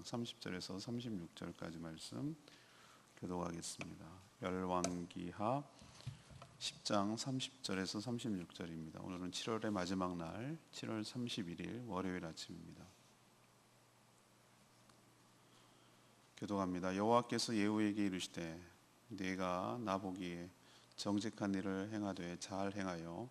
30절에서 36절까지 말씀 교독하겠습니다. 열왕기하 10장 30절에서 36절입니다. 오늘은 7월의 마지막 날 7월 31일 월요일 아침입니다. 교독합니다. 여호와께서 예후에게 이르시되 네가 나보기에 정직한 일을 행하되 잘 행하여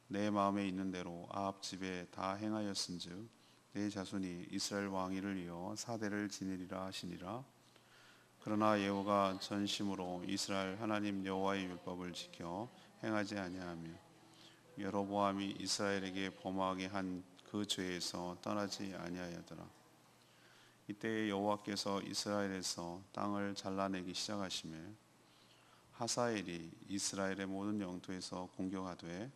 내 마음에 있는 대로 아합 집에 다 행하였은즉 내 자손이 이스라엘 왕위를 이어 사대를 지니리라 하시니라. 그러나 예후가 전심으로 이스라엘 하나님 여호와의 율법을 지켜 행하지 아니하며 여로보암이 이스라엘에게 범하게 한 그 죄에서 떠나지 아니하였더라. 이때 여호와께서 이스라엘에서 땅을 잘라내기 시작하시매 하사엘이 이스라엘의 모든 영토에서 공격하되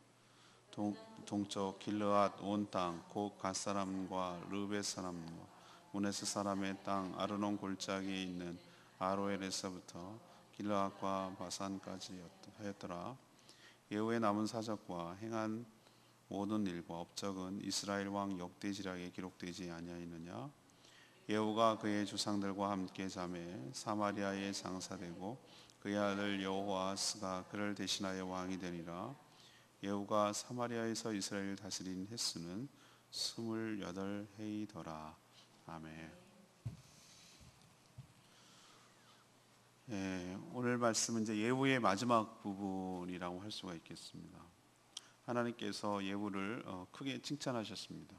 동쪽 길르앗 온 땅 곧 갓 사람과 르벳 사람과 문에스 사람의 땅 아르논 골짜기에 있는 아로엘에서부터 길르앗과 바산까지 하였더라. 예후의 남은 사적과 행한 모든 일과 업적은 이스라엘 왕 역대지략에 기록되지 아니하였느냐. 예후가 그의 조상들과 함께 잠에 사마리아에 장사되고 그의 아들 여호아스가 그를 대신하여 왕이 되니라. 예후가 사마리아에서 이스라엘을 다스린 횟수는 28해이더라. 아멘. 오늘 말씀은 이제 예후의 마지막 부분이라고 할 수가 있겠습니다. 하나님께서 예후를 크게 칭찬하셨습니다.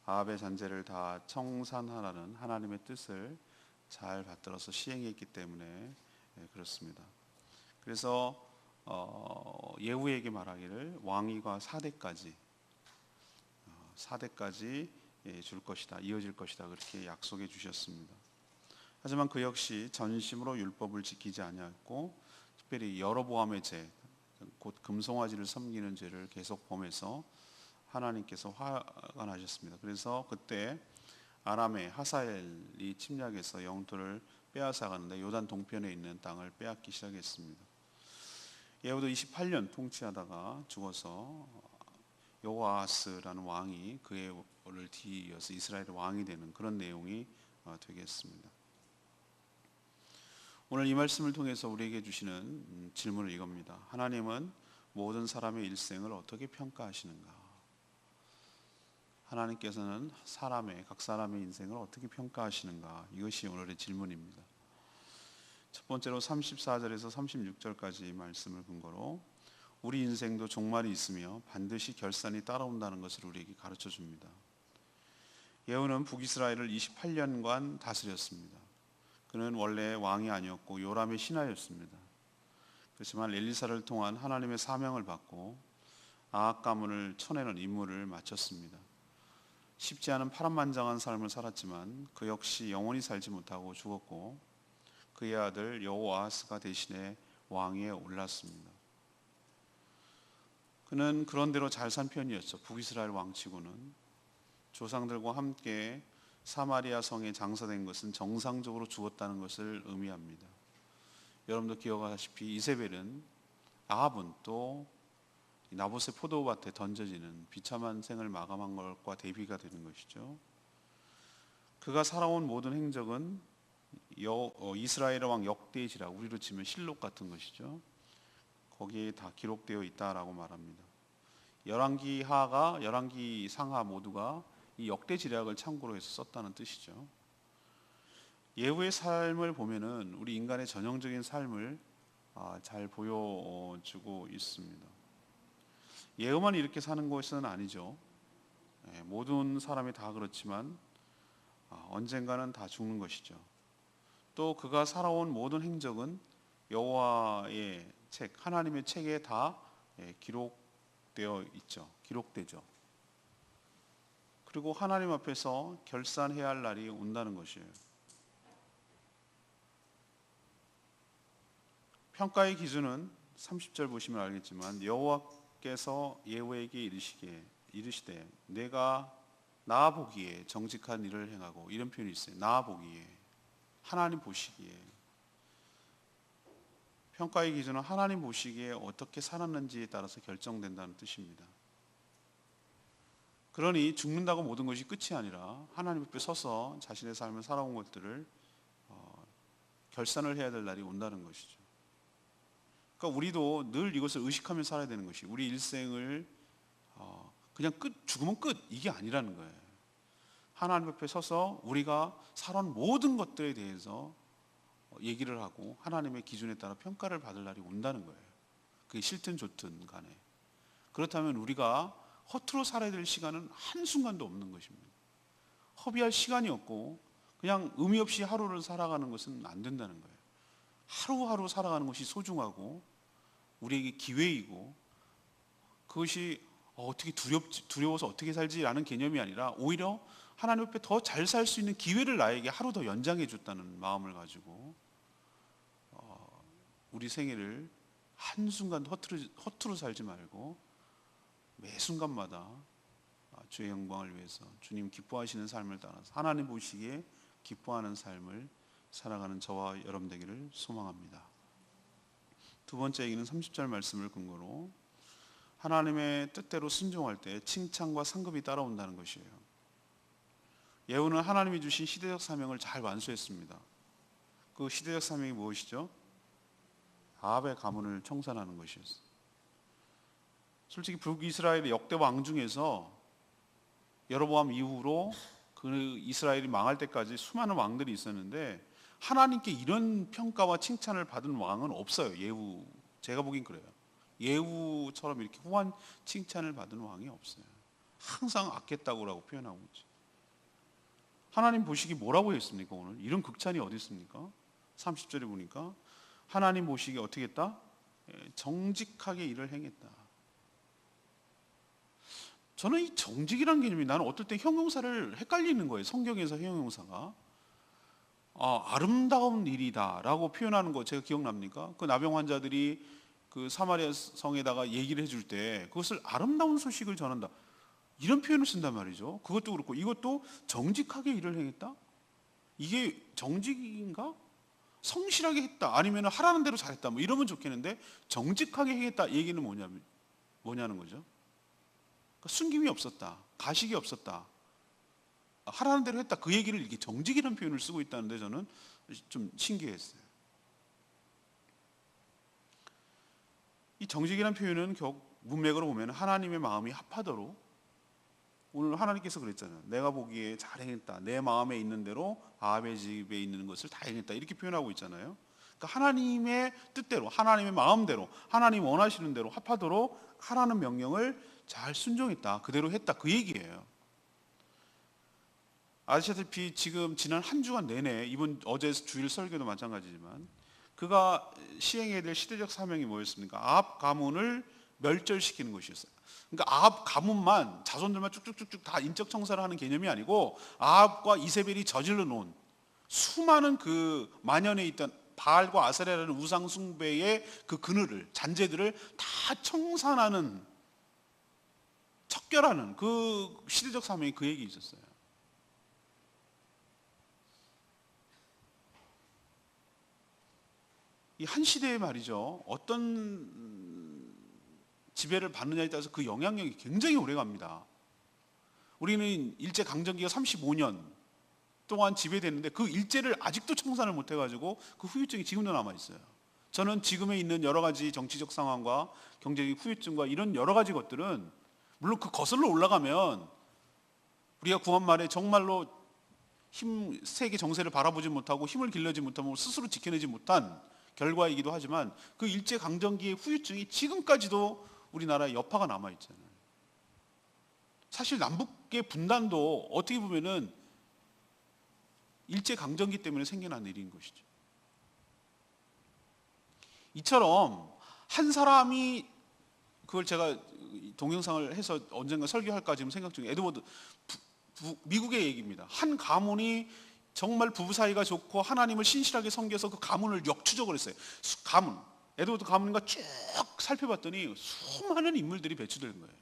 아합의 잔재를 다 청산하라는 하나님의 뜻을 잘 받들어서 시행했기 때문에 그렇습니다. 그래서 예후에게 말하기를 왕위가 4대까지 줄 것이다, 이어질 것이다, 그렇게 약속해 주셨습니다. 하지만 그 역시 전심으로 율법을 지키지 아니하였고 특별히 여로보암의 죄, 곧 금송아지를 섬기는 죄를 계속 범해서 하나님께서 화가 나셨습니다. 그래서 그때 아람의 하사엘이 침략해서 영토를 빼앗아가는데 요단 동편에 있는 땅을 빼앗기 시작했습니다. 예후도 28년 통치하다가 죽어서 여호아스라는 왕이 그의 뒤이어서 이스라엘의 왕이 되는 그런 내용이 되겠습니다. 오늘 이 말씀을 통해서 우리에게 주시는 질문은 이겁니다. 하나님은 모든 사람의 일생을 어떻게 평가하시는가? 하나님께서는 각 사람의 인생을 어떻게 평가하시는가? 이것이 오늘의 질문입니다. 첫 번째로 34절에서 36절까지 말씀을 근거로 우리 인생도 종말이 있으며 반드시 결산이 따라온다는 것을 우리에게 가르쳐 줍니다. 예후는 북이스라엘을 28년간 다스렸습니다. 그는 원래 왕이 아니었고 요람의 신하였습니다. 그렇지만 엘리사를 통한 하나님의 사명을 받고 아합 가문을 쳐내는 임무를 마쳤습니다. 쉽지 않은 파란만장한 삶을 살았지만 그 역시 영원히 살지 못하고 죽었고 그의 아들 여호아스가 대신에 왕위에 올랐습니다. 그는 그런대로 잘 산 편이었죠. 북이스라엘 왕치고는. 조상들과 함께 사마리아 성에 장사된 것은 정상적으로 죽었다는 것을 의미합니다. 여러분도 기억하시다시피 이세벨은 아합은 또 나봇의 포도밭에 던져지는 비참한 생을 마감한 것과 대비가 되는 것이죠. 그가 살아온 모든 행적은 이스라엘 왕 역대지라, 우리로 치면 실록 같은 것이죠. 거기에 다 기록되어 있다라고 말합니다. 열왕기하가 열왕기 상하 모두가 이 역대지략을 참고로 해서 썼다는 뜻이죠. 예후의 삶을 보면은 우리 인간의 전형적인 삶을 잘 보여주고 있습니다. 예후만 이렇게 사는 것은 아니죠. 모든 사람이 다 그렇지만 언젠가는 다 죽는 것이죠. 또 그가 살아온 모든 행적은 여호와의 책, 하나님의 책에 다 기록되어 있죠. 기록되죠. 그리고 하나님 앞에서 결산해야 할 날이 온다는 것이에요. 평가의 기준은 30절 보시면 알겠지만 여호와께서 예후에게 이르시되 내가 나 보기에 정직한 일을 행하고, 이런 표현이 있어요. 나 보기에, 하나님 보시기에. 평가의 기준은 하나님 보시기에 어떻게 살았는지에 따라서 결정된다는 뜻입니다. 그러니 죽는다고 모든 것이 끝이 아니라 하나님 앞에 서서 자신의 삶을 살아온 것들을 결산을 해야 될 날이 온다는 것이죠. 그러니까 우리도 늘 이것을 의식하며 살아야 되는 것이, 우리 일생을 그냥 죽으면 끝, 이게 아니라는 거예요. 하나님 앞에 서서 우리가 살아온 모든 것들에 대해서 얘기를 하고 하나님의 기준에 따라 평가를 받을 날이 온다는 거예요. 그게 싫든 좋든 간에. 그렇다면 우리가 허투루 살아야 될 시간은 한순간도 없는 것입니다. 허비할 시간이 없고 그냥 의미 없이 하루를 살아가는 것은 안 된다는 거예요. 하루하루 살아가는 것이 소중하고 우리에게 기회이고, 그것이 어떻게 두려워서 어떻게 살지라는 개념이 아니라 오히려 하나님 앞에 더 잘 살 수 있는 기회를 나에게 하루 더 연장해 줬다는 마음을 가지고 우리 생애를 한순간도 허투루 살지 말고 매 순간마다 주의 영광을 위해서 주님 기뻐하시는 삶을 따라서 하나님 보시기에 기뻐하는 삶을 살아가는 저와 여러분 되기를 소망합니다. 두 번째 얘기는 30절 말씀을 근거로 하나님의 뜻대로 순종할 때 칭찬과 상급이 따라온다는 것이에요. 예후는 하나님이 주신 시대적 사명을 잘 완수했습니다. 그 시대적 사명이 무엇이죠? 아합의 가문을 청산하는 것이었어요. 솔직히 북이스라엘의 역대 왕 중에서 여로보암 이후로 그 이스라엘이 망할 때까지 수많은 왕들이 있었는데 하나님께 이런 평가와 칭찬을 받은 왕은 없어요. 예후, 제가 보긴 그래요. 예후처럼 이렇게 후한 칭찬을 받은 왕이 없어요. 항상 악했다고 표현하고 있죠. 하나님 보시기 뭐라고 했습니까? 오늘 이런 극찬이 어디 있습니까? 30절에 보니까 하나님 보시기 어떻게 했다? 정직하게 일을 행했다. 저는 이 정직이라는 개념이, 나는 어떨 때 형용사를 헷갈리는 거예요. 성경에서 형용사가 아름다운 일이다 라고 표현하는 거 제가 기억납니까? 그 나병 환자들이 그 사마리아 성에다가 얘기를 해줄 때 그것을 아름다운 소식을 전한다, 이런 표현을 쓴단 말이죠. 그것도 그렇고 이것도 정직하게 일을 행했다? 이게 정직인가? 성실하게 했다, 아니면 하라는 대로 잘했다, 뭐 이러면 좋겠는데 정직하게 행했다 얘기는 뭐냐는 거죠. 그러니까 숨김이 없었다, 가식이 없었다, 하라는 대로 했다, 그 얘기를 이렇게 정직이라는 표현을 쓰고 있다는데 저는 좀 신기했어요. 이 정직이라는 표현은 문맥으로 보면 하나님의 마음이 합하도록, 오늘 하나님께서 그랬잖아요. 내가 보기에 잘 행했다, 내 마음에 있는 대로 아합의 집에 있는 것을 다 행했다, 이렇게 표현하고 있잖아요. 그러니까 하나님의 뜻대로, 하나님의 마음대로, 하나님 원하시는 대로 합하도록 하라는 명령을 잘 순종했다, 그대로 했다, 그 얘기예요. 아시다시피 지금 지난 한 주간 내내, 어제 주일 설교도 마찬가지지만 그가 시행해야 될 시대적 사명이 뭐였습니까? 아합 가문을 멸절시키는 것이었어요. 그러니까 아합 가문만, 자손들만 쭉쭉쭉쭉 다 인적 청산을 하는 개념이 아니고 아합과 이세벨이 저질러 놓은 수많은 그 만연해 있던 바알과 아세라라는 우상 숭배의 그 그늘을, 잔재들을 다 청산하는, 척결하는 그 시대적 사명이 그에게 있었어요. 이 한 시대에 말이죠, 어떤 지배를 받느냐에 따라서 그 영향력이 굉장히 오래 갑니다. 우리는 일제 강점기가 35년 동안 지배됐는데 그 일제를 아직도 청산을 못 해가지고 그 후유증이 지금도 남아있어요. 저는 지금에 있는 여러 가지 정치적 상황과 경제적 후유증과 이런 여러 가지 것들은 물론 그 거슬러 올라가면 우리가 구한 말에 정말로 세계 정세를 바라보지 못하고 힘을 길러지 못하고 스스로 지켜내지 못한 결과이기도 하지만 그 일제 강점기의 후유증이 지금까지도 우리나라에 여파가 남아있잖아요. 사실 남북의 분단도 어떻게 보면은 일제 강점기 때문에 생겨난 일인 것이죠. 이처럼 한 사람이, 그걸 제가 동영상을 해서 언젠가 설교할까 지금 생각 중에, 에드워드, 미국의 얘기입니다. 한 가문이 정말 부부 사이가 좋고 하나님을 신실하게 섬겨서 그 가문을 역추적을 했어요. 가문, 에드워드 가문과 쭉 살펴봤더니 수많은 인물들이 배치된 거예요.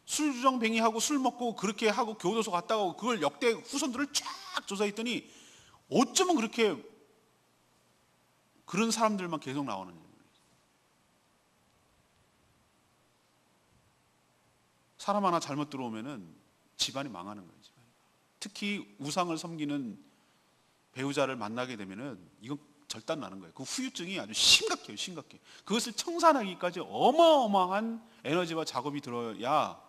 술주정뱅이하고 술 먹고 그렇게 하고 교도소 갔다 오고, 그걸 역대 후손들을 쫙 조사했더니 어쩌면 그렇게 그런 사람들만 계속 나오는지 모르겠어요. 사람 하나 잘못 들어오면은 집안이 망하는 거예요. 집안이. 특히 우상을 섬기는 배우자를 만나게 되면은 이건 절단 나는 거예요. 그 후유증이 아주 심각해요. 심각해. 그것을 청산하기까지 어마어마한 에너지와 작업이 들어야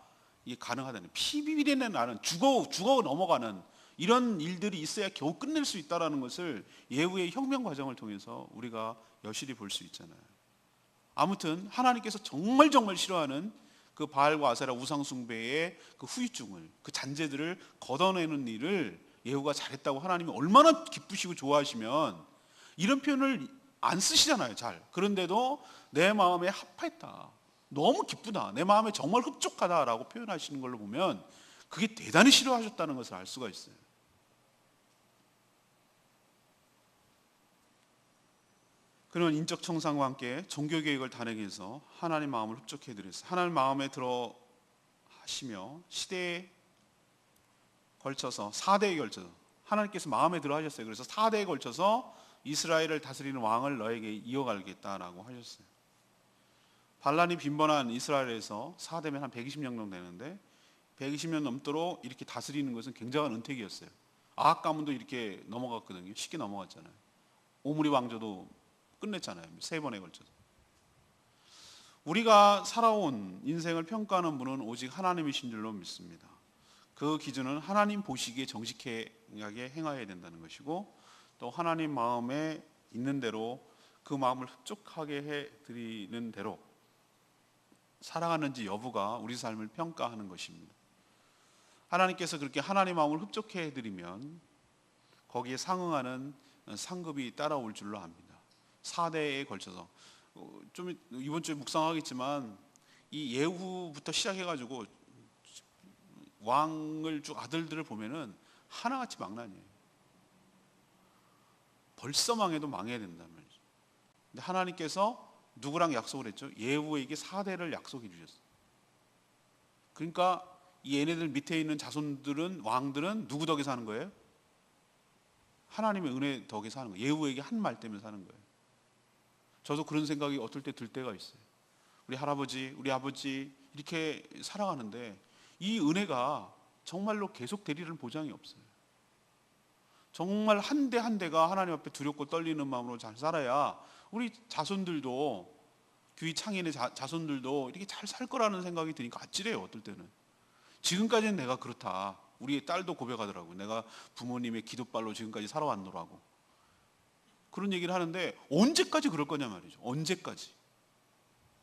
이게 가능하다는, 피비린내 나는 죽어 넘어가는 이런 일들이 있어야 겨우 끝낼 수 있다는 것을 예후의 혁명 과정을 통해서 우리가 여실히 볼 수 있잖아요. 아무튼 하나님께서 정말 싫어하는 그 바알과 아세라 우상 숭배의 그 후유증을, 그 잔재들을 걷어내는 일을 예후가 잘했다고 하나님이 얼마나 기쁘시고 좋아하시면 이런 표현을 안 쓰시잖아요, 잘. 그런데도 내 마음에 합했다, 너무 기쁘다, 내 마음에 정말 흡족하다라고 표현하시는 걸로 보면 그게 대단히 싫어하셨다는 것을 알 수가 있어요. 그런 인적 청산과 함께 종교 계획을 단행해서 하나님 마음을 흡족해 드렸어요. 하나님 마음에 들어 하시며 시대에 걸쳐서 4대에 걸쳐서 하나님께서 마음에 들어 하셨어요. 그래서 4대에 걸쳐서 이스라엘을 다스리는 왕을 너에게 이어가겠다라고 하셨어요. 반란이 빈번한 이스라엘에서 4대면 한 120년 정도 되는데 120년 넘도록 이렇게 다스리는 것은 굉장한 은택이었어요. 아합 가문도 이렇게 넘어갔거든요. 쉽게 넘어갔잖아요. 오므리 왕조도 끝냈잖아요. 3번에 걸쳐서. 우리가 살아온 인생을 평가하는 분은 오직 하나님이신 줄로 믿습니다. 그 기준은 하나님 보시기에 정직하게 행하여야 된다는 것이고, 또 하나님 마음에 있는 대로 그 마음을 흡족하게 해드리는 대로 살아가는지 여부가 우리 삶을 평가하는 것입니다. 하나님께서 그렇게 하나님 마음을 흡족해 해드리면 거기에 상응하는 상급이 따라올 줄로 압니다. 4대에 걸쳐서 좀 이번 주에 묵상하겠지만 이 예후부터 시작해가지고 왕을 쭉 아들들을 보면은 하나같이 망나니에요. 벌써 망해도 망해야 된단 말이죠. 근데 하나님께서 누구랑 약속을 했죠? 예후에게 4대를 약속해 주셨어요. 그러니까 이 얘네들 밑에 있는 자손들은, 왕들은 누구 덕에 사는 거예요? 하나님의 은혜 덕에 사는 거예요. 예후에게 한 말 때문에 사는 거예요. 저도 그런 생각이 어떨 때 들 때가 있어요. 우리 할아버지, 우리 아버지 이렇게 살아가는데 이 은혜가 정말로 계속 되리라는 보장이 없어요. 정말 한 대 한 대가 하나님 앞에 두렵고 떨리는 마음으로 잘 살아야 우리 자손들도, 귀 창인의 자손들도 이렇게 잘 살 거라는 생각이 드니까 아찔해요. 어떨 때는. 지금까지는 내가 그렇다. 우리 딸도 고백하더라고요. 내가 부모님의 기도발로 지금까지 살아왔노라고. 그런 얘기를 하는데 언제까지 그럴 거냐 말이죠. 언제까지.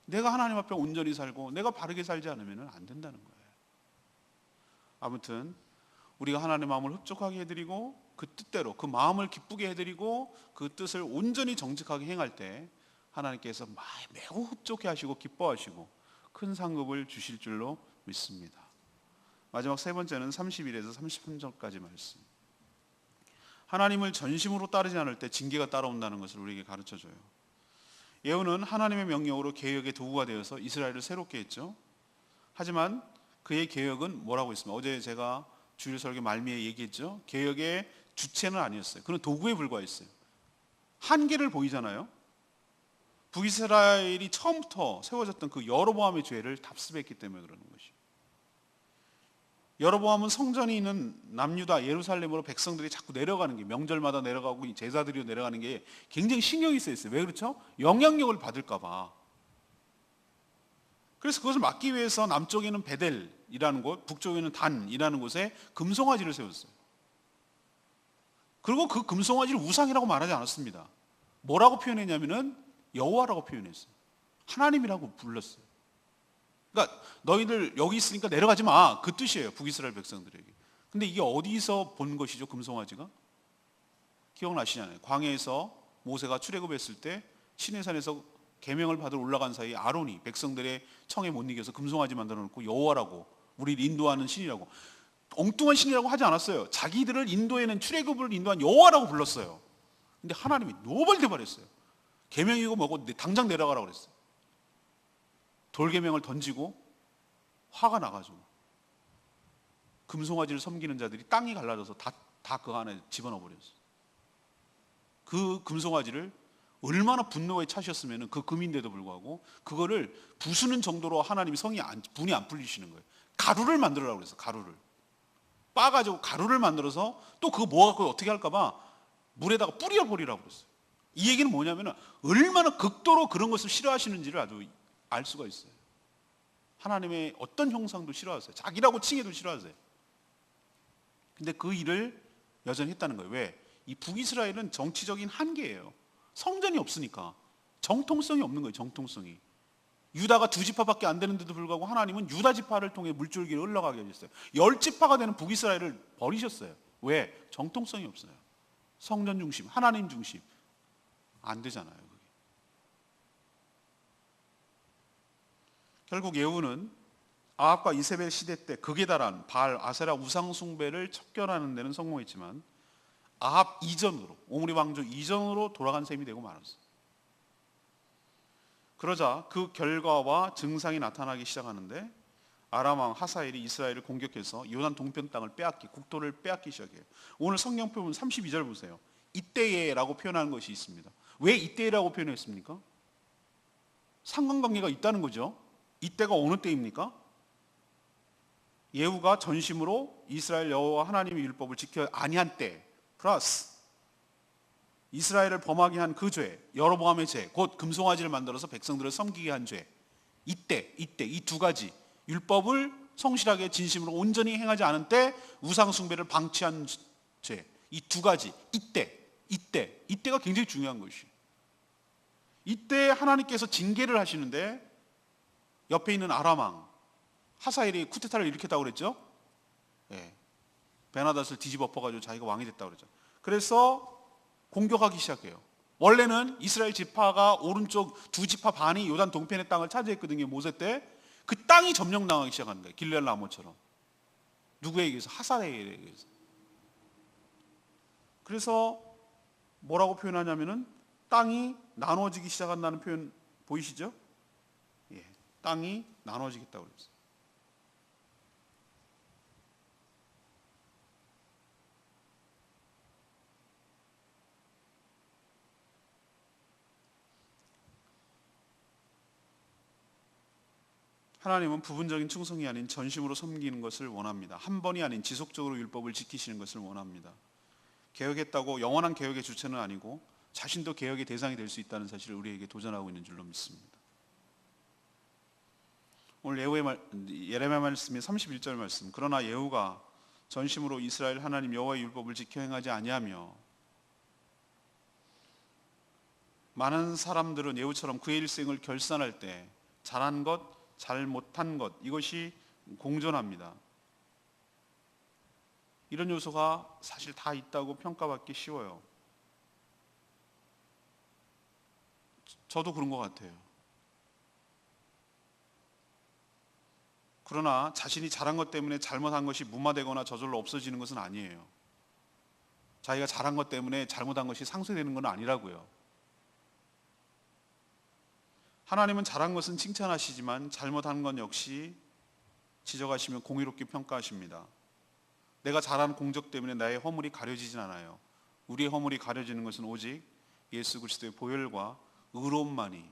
내가 하나님 앞에 온전히 살고 내가 바르게 살지 않으면 안 된다는 거예요. 아무튼 우리가 하나님의 마음을 흡족하게 해드리고 그 뜻대로 그 마음을 기쁘게 해드리고 그 뜻을 온전히 정직하게 행할 때 하나님께서 매우 흡족해 하시고 기뻐하시고 큰 상급을 주실 줄로 믿습니다. 마지막 세 번째는 31에서 33절까지 말씀. 하나님을 전심으로 따르지 않을 때 징계가 따라온다는 것을 우리에게 가르쳐줘요. 예후는 하나님의 명령으로 개혁의 도구가 되어서 이스라엘을 새롭게 했죠. 하지만 그의 개혁은 뭐라고 했습니까? 어제 제가 주일 설교 말미에 얘기했죠. 개혁의 주체는 아니었어요. 그는 도구에 불과했어요. 한계를 보이잖아요. 북이스라엘이 처음부터 세워졌던 그 여로보암의 죄를 답습했기 때문에 그러는 것이죠. 여로보암은 성전이 있는 남유다 예루살렘으로 백성들이 자꾸 내려가는 게, 명절마다 내려가고 제사드리러 내려가는 게 굉장히 신경이 쓰였어요. 왜 그렇죠? 영향력을 받을까 봐. 그래서 그것을 막기 위해서 남쪽에는 베델이라는 곳, 북쪽에는 단이라는 곳에 금송아지를 세웠어요. 그리고 그 금송아지를 우상이라고 말하지 않았습니다. 뭐라고 표현했냐면은 여호와라고 표현했어요. 하나님이라고 불렀어요. 그러니까 너희들 여기 있으니까 내려가지 마, 그 뜻이에요. 북이스라엘 백성들에게. 근데 이게 어디서 본 것이죠? 금송아지가? 기억나시잖아요. 광야에서 모세가 출애굽했을 때 시내산에서 계명을 받으러 올라간 사이에 아론이 백성들의 청에 못 이겨서 금송아지 만들어 놓고 여호와라고, 우리를 인도하는 신이라고, 엉뚱한 신이라고 하지 않았어요. 자기들을 인도해낸, 출애굽을 인도한 여호와라고 불렀어요. 근데 하나님이 노발대발했어요. 계명이고 뭐고 당장 내려가라고 그랬어요. 돌계명을 던지고 화가 나가지고 금송아지를 섬기는 자들이 땅이 갈라져서 다 그 안에 집어넣어버렸어요. 그 금송아지를 얼마나 분노에 차셨으면 그 금인데도 불구하고 그거를 부수는 정도로 하나님이 분이 안 풀리시는 거예요. 가루를 만들으라고 그랬어. 가루를 빻아가지고 가루를 만들어서 또 그거 모아갖고 어떻게 할까봐 물에다가 뿌려버리라고 그랬어요. 이 얘기는 뭐냐면 얼마나 극도로 그런 것을 싫어하시는지를 아주 알 수가 있어요. 하나님의 어떤 형상도 싫어하세요. 자기라고 칭해도 싫어하세요. 근데 그 일을 여전히 했다는 거예요. 왜? 이 북이스라엘은 정치적인 한계예요. 성전이 없으니까 정통성이 없는 거예요. 정통성이. 유다가 2지파밖에 안 되는데도 불구하고 하나님은 유다 지파를 통해 물줄기를 흘러가게 해줬어요. 10지파가 되는 북이스라엘을 버리셨어요. 왜? 정통성이 없어요. 성전 중심, 하나님 중심. 안 되잖아요. 그게. 결국 예후는 아합과 이세벨 시대 때 극에 달한 바알, 아세라 우상 숭배를 척결하는 데는 성공했지만 아합 이전으로, 오므리 왕조 이전으로 돌아간 셈이 되고 말았어요. 그러자 그 결과와 증상이 나타나기 시작하는데 아람 왕 하사엘이 이스라엘을 공격해서 요단 동편 땅을 빼앗기, 국토를 빼앗기 시작해요. 오늘 성경 표본 32절 보세요. 이때에라고 표현하는 것이 있습니다. 왜 이때라고 표현했습니까? 상관관계가 있다는 거죠. 이때가 어느 때입니까? 예후가 전심으로 이스라엘 여호와 하나님의 율법을 지켜 아니한 때 플러스 이스라엘을 범하게 한 그 죄, 여로보암의 죄, 곧 금송아지를 만들어서 백성들을 섬기게 한 죄. 이때 이 두 가지 율법을 성실하게 진심으로 온전히 행하지 않은 때 우상 숭배를 방치한 죄. 이 두 가지 이때가 굉장히 중요한 것이에요. 이때 하나님께서 징계를 하시는데 옆에 있는 아람 왕 하사엘이 쿠데타를 일으켰다고 그랬죠? 예. 베나닷을 뒤집어 엎어가지고 자기가 왕이 됐다고 그랬죠. 그래서 공격하기 시작해요. 원래는 이스라엘 지파가 오른쪽 2지파 반이 요단 동편의 땅을 차지했거든요. 모세 때. 그 땅이 점령당하기 시작하는 거예요. 길르앗 라모처럼. 누구에게 의해서? 하사엘에 의해서. 그래서 뭐라고 표현하냐면은 땅이 나눠지기 시작한다는 표현 보이시죠? 예, 땅이 나눠지겠다고 그랬어요. 하나님은 부분적인 충성이 아닌 전심으로 섬기는 것을 원합니다. 한 번이 아닌 지속적으로 율법을 지키시는 것을 원합니다. 개혁했다고 영원한 개혁의 주체는 아니고 자신도 개혁의 대상이 될 수 있다는 사실을 우리에게 도전하고 있는 줄로 믿습니다. 오늘 예레미야 말씀의 31절 말씀. 그러나 예후가 전심으로 이스라엘 하나님 여호와의 율법을 지켜 행하지 아니하며 많은 사람들은 예후처럼 그의 일생을 결산할 때 잘한 것, 잘 못한 것 이것이 공존합니다. 이런 요소가 사실 다 있다고 평가받기 쉬워요. 저도 그런 것 같아요. 그러나 자신이 잘한 것 때문에 잘못한 것이 무마되거나 저절로 없어지는 것은 아니에요. 자기가 잘한 것 때문에 잘못한 것이 상쇄되는 건 아니라고요. 하나님은 잘한 것은 칭찬하시지만 잘못한 건 역시 지적하시며 공의롭게 평가하십니다. 내가 잘한 공적 때문에 나의 허물이 가려지진 않아요. 우리의 허물이 가려지는 것은 오직 예수 그리스도의 보혈과 의로움만이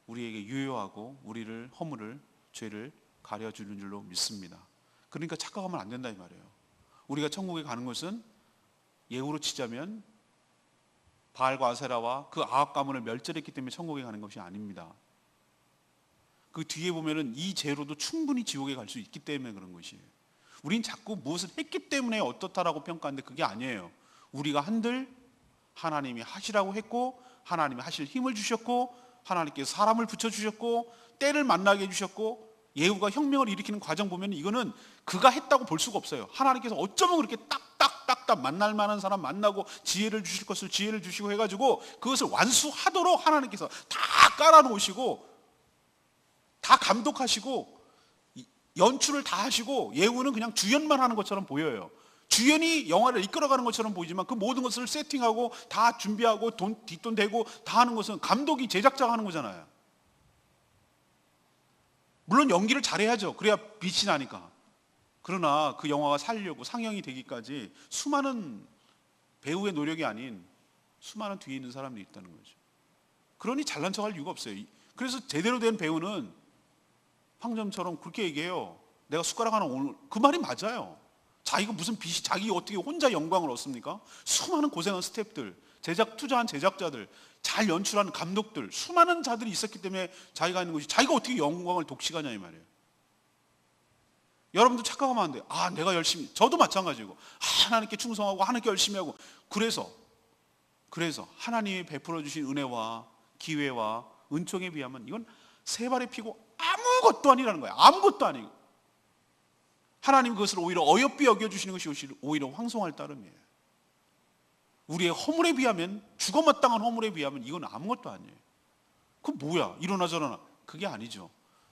우리에게 유효하고 우리를 허물을 죄를 가려주는 줄로 믿습니다. 그러니까 착각하면 안 된다 이 말이에요. 우리가 천국에 가는 것은 예후로 치자면 바알과 아세라와 그 아합 가문을 멸절했기 때문에 천국에 가는 것이 아닙니다. 그 뒤에 보면은 이 죄로도 충분히 지옥에 갈 수 있기 때문에 그런 것이에요. 우린 자꾸 무엇을 했기 때문에 어떻다라고 평가하는데 그게 아니에요. 우리가 한들 하나님이 하시라고 했고 하나님이 하실 힘을 주셨고 하나님께서 사람을 붙여주셨고 때를 만나게 해주셨고 예후가 혁명을 일으키는 과정 보면 이거는 그가 했다고 볼 수가 없어요. 하나님께서 어쩌면 그렇게 딱딱딱딱 만날 만한 사람 만나고 지혜를 주실 것을 지혜를 주시고 해가지고 그것을 완수하도록 하나님께서 다 깔아놓으시고 다 감독하시고 연출을 다 하시고 예후는 그냥 주연만 하는 것처럼 보여요. 주연이 영화를 이끌어가는 것처럼 보이지만 그 모든 것을 세팅하고 다 준비하고 뒷돈 대고 다 하는 것은 감독이 제작자가 하는 거잖아요. 물론 연기를 잘해야죠. 그래야 빛이 나니까. 그러나 그 영화가 살려고 상영이 되기까지 수많은 배우의 노력이 아닌 수많은 뒤에 있는 사람들이 있다는 거죠. 그러니 잘난 척할 이유가 없어요. 그래서 제대로 된 배우는 황점처럼 그렇게 얘기해요. 내가 숟가락 하나 오늘, 그 말이 맞아요. 자기가 무슨 빚이, 자기 어떻게 혼자 영광을 얻습니까? 수많은 고생한 스태프들, 투자한 제작자들, 잘 연출하는 감독들, 수많은 자들이 있었기 때문에 자기가 있는 것이, 자기가 어떻게 영광을 독식하냐 이 말이에요. 여러분도 착각하면 안 돼요. 내가 열심히, 저도 마찬가지고 하나님께 충성하고 하나님께 열심히 하고, 그래서 하나님이 베풀어 주신 은혜와 기회와 은총에 비하면 이건 세 발의 피고 아무것도 아니라는 거예요. 아무것도 아니고 하나님 그것을 오히려 어여삐 여겨주시는 것이 오히려 황송할 따름이에요. 우리의 허물에 비하면, 죽어마땅한 허물에 비하면 이건 아무것도 아니에요. 그 뭐야, 이러나 저러나, 그게 아니죠.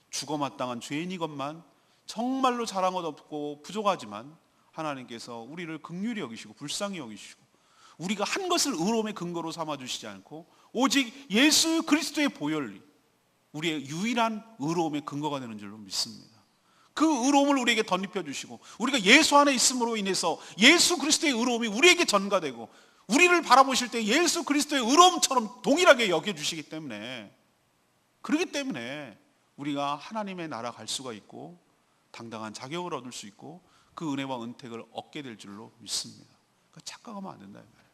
죽어마땅한 죄인이건만, 정말로 잘한 것 없고 부족하지만 하나님께서 우리를 긍휼히 여기시고 불쌍히 여기시고, 우리가 한 것을 의로움의 근거로 삼아주시지 않고 오직 예수 그리스도의 보혈이 우리의 유일한 의로움의 근거가 되는 줄로 믿습니다. 그 의로움을 우리에게 덧입혀 주시고, 우리가 예수 안에 있음으로 인해서 예수 그리스도의 의로움이 우리에게 전가되고, 우리를 바라보실 때 예수 그리스도의 의로움처럼 동일하게 여겨주시기 때문에, 그렇기 때문에 우리가 하나님의 나라 갈 수가 있고 당당한 자격을 얻을 수 있고 그 은혜와 은택을 얻게 될 줄로 믿습니다. 그러니까 착각하면 안 된다 이 말이에요.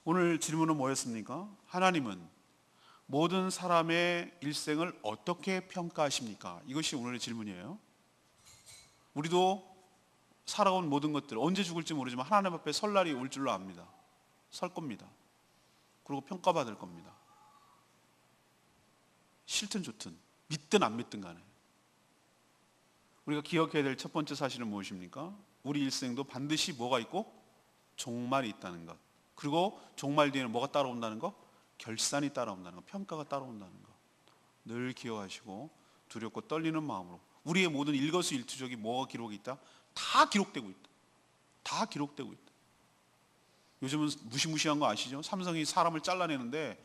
오늘 질문은 뭐였습니까? 하나님은 모든 사람의 일생을 어떻게 평가하십니까? 이것이 오늘의 질문이에요. 우리도 살아온 모든 것들, 언제 죽을지 모르지만 하나님 앞에 설 날이 올 줄로 압니다. 설 겁니다. 그리고 평가받을 겁니다. 싫든 좋든, 믿든 안 믿든 간에. 우리가 기억해야 될 첫 번째 사실은 무엇입니까? 우리 일생도 반드시 뭐가 있고? 종말이 있다는 것. 그리고 종말 뒤에는 뭐가 따라온다는 것? 결산이 따라온다는 것, 평가가 따라온다는 것. 늘 기억하시고 두렵고 떨리는 마음으로 우리의 모든 일거수일투족이 뭐가 기록이 있다? 다 기록되고 있다. 다 기록되고 있다. 요즘은 무시무시한 거 아시죠? 삼성이 사람을 잘라내는데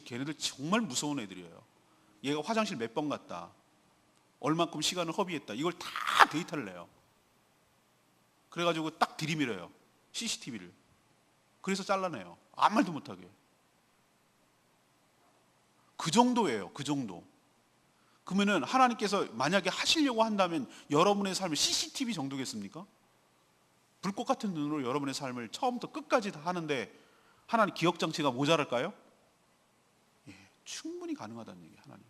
걔네들 정말 무서운 애들이에요. 얘가 화장실 몇 번 갔다, 얼만큼 시간을 허비했다, 이걸 다 데이터를 내요. 그래가지고 딱 들이밀어요, CCTV를. 그래서 잘라내요. 아무 말도 못하게. 그 정도예요. 그 정도. 그러면은 하나님께서 만약에 하시려고 한다면 여러분의 삶을 CCTV 정도겠습니까? 불꽃 같은 눈으로 여러분의 삶을 처음부터 끝까지 다 하는데 하나님 기억장치가 모자랄까요? 예, 충분히 가능하다는 얘기예요. 하나님.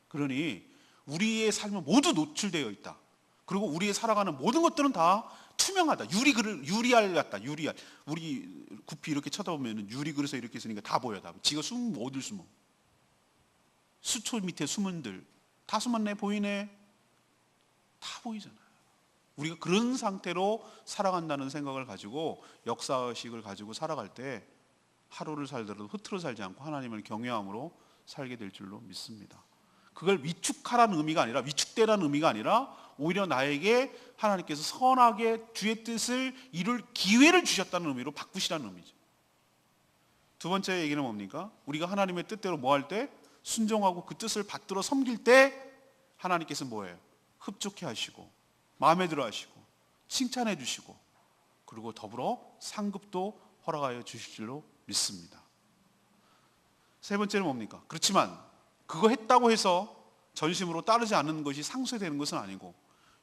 그러니 우리의 삶은 모두 노출되어 있다. 그리고 우리의 살아가는 모든 것들은 다 투명하다. 유리알 같다. 유리알. 우리 구피 이렇게 쳐다보면 유리 그릇에 이렇게 있으니까 다 보여. 다. 지가 숨으면 어딜 숨어. 수초 밑에 숨은들 다 숨었네, 보이네, 다 보이잖아요. 우리가 그런 상태로 살아간다는 생각을 가지고, 역사의식을 가지고 살아갈 때 하루를 살더라도 흐트러 살지 않고 하나님을 경외함으로 살게 될 줄로 믿습니다. 그걸 위축하라는 의미가 아니라, 위축되라는 의미가 아니라 오히려 나에게 하나님께서 선하게 주의 뜻을 이룰 기회를 주셨다는 의미로 바꾸시라는 의미죠. 두 번째 얘기는 뭡니까? 우리가 하나님의 뜻대로 뭐 할 때? 순종하고 그 뜻을 받들어 섬길 때 하나님께서 뭐예요? 흡족해 하시고 마음에 들어 하시고 칭찬해 주시고, 그리고 더불어 상급도 허락하여 주실 줄로 믿습니다. 세 번째는 뭡니까? 그렇지만 그거 했다고 해서 전심으로 따르지 않는 것이 상쇄되는 것은 아니고,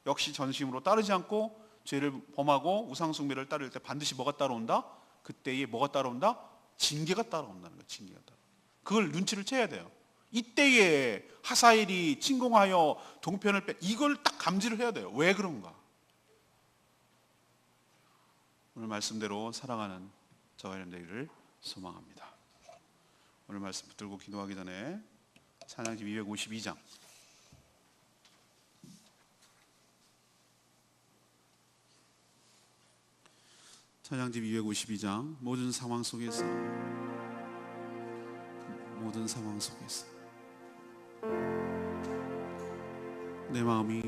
역시 전심으로 따르지 않고 죄를 범하고 우상숭배를 따를 때 반드시 뭐가 따라온다? 그때에 뭐가 따라온다? 징계가 따라온다는 거예요. 징계가 따라. 그걸 눈치를 채야 돼요. 이때에 하사엘이 침공하여 동편을 이걸 딱 감지를 해야 돼요. 왜 그런가? 오늘 말씀대로 살아가는 저와 여러분 되기를 소망합니다. 오늘 말씀 붙들고 기도하기 전에 찬양집 252장 찬양집 252장 모든 상황 속에서 내 마음이,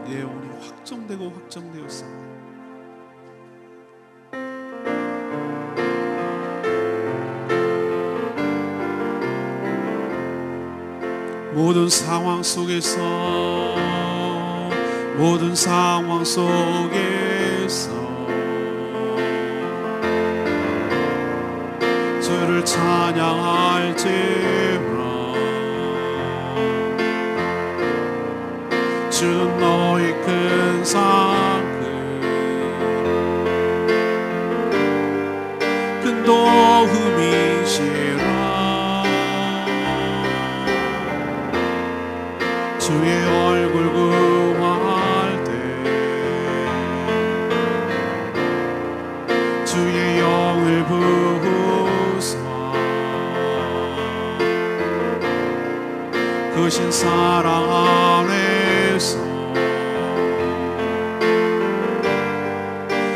내 영혼이 확정되었어. 모든 상황 속에서 주를 찬양할지라. 준 너의 큰 사랑 큰 도움이시라. 주의 얼굴 구할 때 주의 영을 부으사 크신 사랑 안에서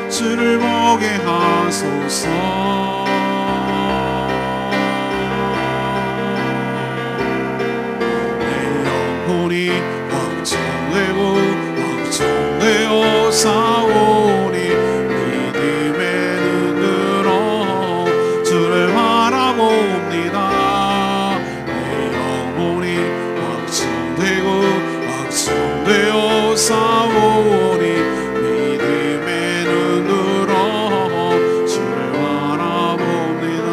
주를 보게 하소서. 걱정되어 싸우니 믿음의 눈으로 주를 바라봅니다. 내 영혼이 걱정되어 싸우니 믿음의 눈으로 주를 바라봅니다.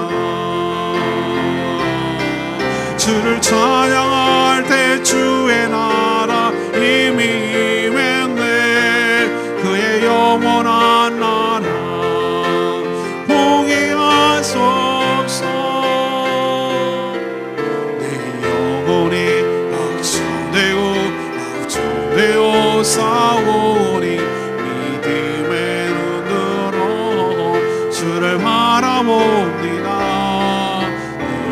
주를 찬양할 때 주의 나라 이미 영원한 나라 보게 하소서. 내 영혼이 걱정되어 싸우니 믿음의 눈으로 주를 바라봅니다.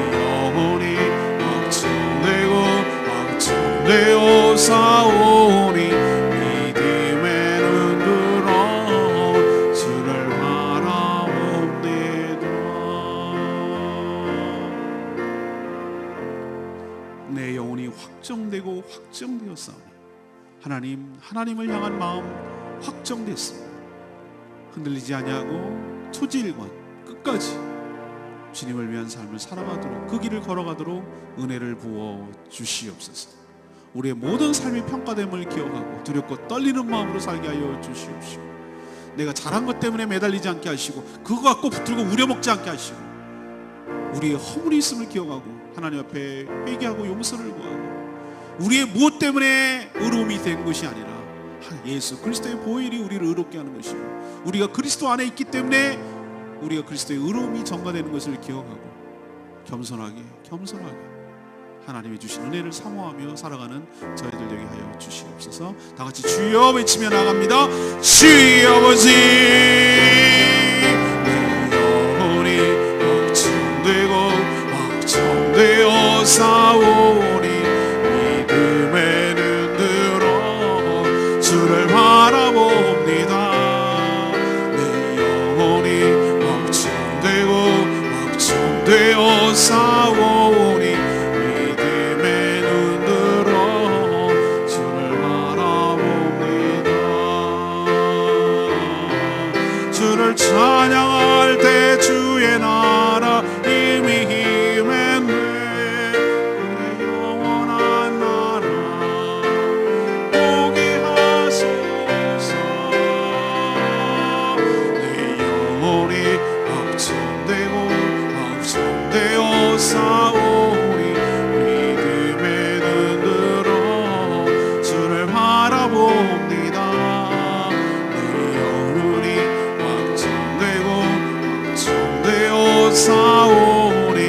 내 영혼이 걱정되어 싸우니 확정되었사오니 하나님을 향한 마음 확정됐습니다. 흔들리지 아니하고 초지일관 끝까지 주님을 위한 삶을 살아가도록 그 길을 걸어가도록 은혜를 부어 주시옵소서. 우리의 모든 삶이 평가됨을 기억하고 두렵고 떨리는 마음으로 살게 하여 주시옵시고 내가 잘한 것 때문에 매달리지 않게 하시고 그거 갖고 붙들고 우려먹지 않게 하시고 우리의 허물이 있음을 기억하고 하나님 앞에 회개하고 용서를 구하고 우리의 무엇 때문에 의로움이 된 것이 아니라 예수 그리스도의 보혈이 우리를 의롭게 하는 것이고 우리가 그리스도 안에 있기 때문에 우리가 그리스도의 의로움이 전가되는 것을 기억하고 겸손하게 하나님이 주신 은혜를 사모하며 살아가는 저희들 되게 하여 주시옵소서. 다 같이 주여 외치며 나갑니다. 주여 아버지 내 영혼이 걱정되어 싸우니 믿음의 눈으로 주를 바라봅니다. 내 영혼이 걱정되어 싸우니 믿음의 눈으로 주를 바라봅니다. 주를 찬양할 때 주의 나라 힘이 힘했네. 싸우니 믿음의 눈으로 주를 바라봅니다. 내 영혼이 걱정되어 싸우니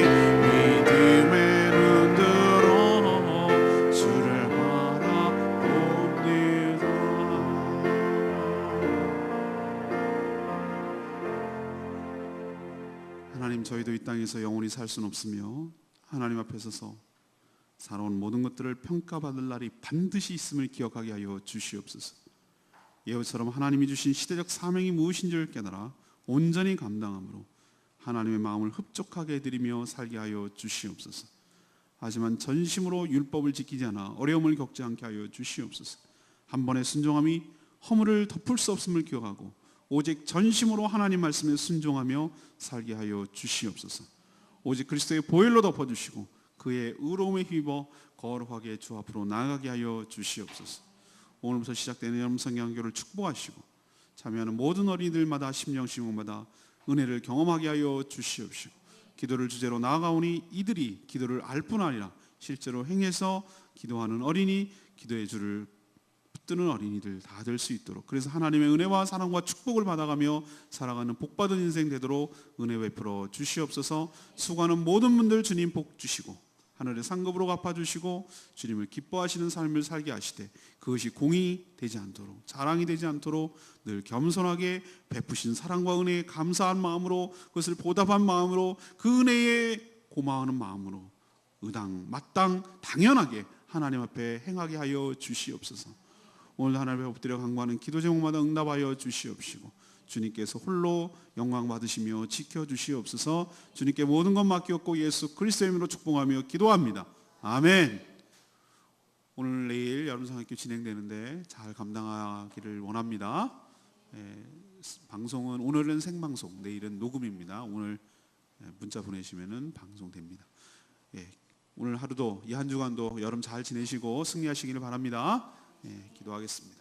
믿음의 눈으로 주를 바라봅니다. 하나님 저희도 이 땅에서 영원히 살 수는 없으며 하나님 앞에 서서 살아온 모든 것들을 평가받을 날이 반드시 있음을 기억하게 하여 주시옵소서. 예후처럼 하나님이 주신 시대적 사명이 무엇인 줄 깨달아 온전히 감당함으로 하나님의 마음을 흡족하게 해드리며 살게 하여 주시옵소서. 하지만 전심으로 율법을 지키지 않아 어려움을 겪지 않게 하여 주시옵소서. 한 번의 순종함이 허물을 덮을 수 없음을 기억하고 오직 전심으로 하나님 말씀에 순종하며 살게 하여 주시옵소서. 오직 그리스도의 보혈로 덮어주시고 그의 의로움에 힘입어 거룩하게 주 앞으로 나아가게 하여 주시옵소서. 오늘부터 시작되는 여름 성경학교를 축복하시고 참여하는 모든 어린이들마다 심령마다 은혜를 경험하게 하여 주시옵시고 기도를 주제로 나아가오니 이들이 기도를 알 뿐 아니라 실제로 행해서 기도하는 어린이 기도의 줄을 붙드는 어린이들 다 될 수 있도록, 그래서 하나님의 은혜와 사랑과 축복을 받아가며 살아가는 복받은 인생 되도록 은혜 베풀어 주시옵소서. 수고하는 모든 분들 주님 복 주시고 하늘의 상급으로 갚아주시고 주님을 기뻐하시는 삶을 살게 하시되 그것이 공이 되지 않도록, 자랑이 되지 않도록 늘 겸손하게 베푸신 사랑과 은혜에 감사한 마음으로, 그것을 보답한 마음으로, 그 은혜에 고마워하는 마음으로 의당 마땅 당연하게 하나님 앞에 행하게 하여 주시옵소서. 오늘 하나님 앞에 엎드려 간구하는 기도 제목마다 응답하여 주시옵시고 주님께서 홀로 영광 받으시며 지켜주시옵소서. 주님께 모든 것 맡겼고 예수 그리스도의 이름으로 축복하며 기도합니다. 아멘. 오늘 내일 여름 성학교 진행되는데 잘 감당하기를 원합니다. 방송은 오늘은 생방송, 내일은 녹음입니다. 오늘 문자 보내시면 방송됩니다. 오늘 하루도 이 한 주간도 여름 잘 지내시고 승리하시기를 바랍니다. 기도하겠습니다.